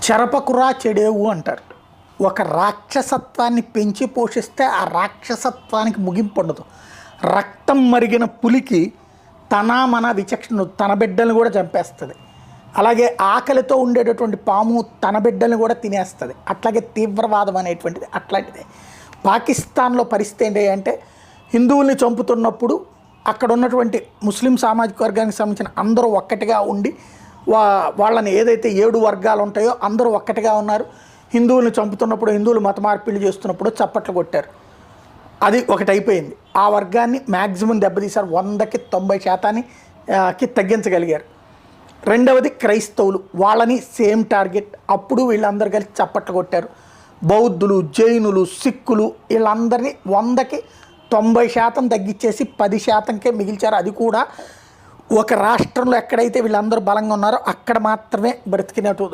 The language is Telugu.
చెరపకురా చెడేవు అంటారు. ఒక రాక్షసత్వాన్ని పెంచి పోషిస్తే ఆ రాక్షసత్వానికి ముగింపు ఉండదు. రక్తం మరిగిన పులికి తన మన విచక్షణ తన బిడ్డల్ని కూడా చంపేస్తుంది. అలాగే ఆకలితో ఉండేటటువంటి పాము తన బిడ్డల్ని కూడా తినేస్తుంది. అట్లాగే తీవ్రవాదం అనేటువంటిది అట్లాంటిదే. పాకిస్తాన్లో పరిస్థితి ఏంటి అంటే హిందువుల్ని చంపుతున్నప్పుడు అక్కడ ఉన్నటువంటి ముస్లిం సామాజిక వర్గానికి సంబంధించిన అందరూ ఒక్కటిగా ఉండి వాళ్ళని ఏదైతే 7 వర్గాలు ఉంటాయో అందరూ ఒక్కటిగా ఉన్నారు. హిందువుల్ని చంపుతున్నప్పుడు హిందువులు మత మార్పిడి చేస్తున్నప్పుడు చప్పట్లు కొట్టారు. అది ఒకటి అయిపోయింది. ఆ వర్గాన్ని మ్యాక్సిమం దెబ్బతీశారు. 100కి 90% తగ్గించగలిగారు. రెండవది క్రైస్తవులు, వాళ్ళని సేమ్ టార్గెట్. అప్పుడు వీళ్ళందరూ కలిసి చప్పట్లు కొట్టారు. బౌద్ధులు, జైనులు, సిక్కులు వీళ్ళందరినీ 100కి 90% తగ్గించేసి 10%కే మిగిల్చారు. అది కూడా ఒక రాష్ట్రంలో ఎక్కడైతే వీళ్ళందరూ బలంగా ఉన్నారో అక్కడ మాత్రమే బ్రతికినట్టు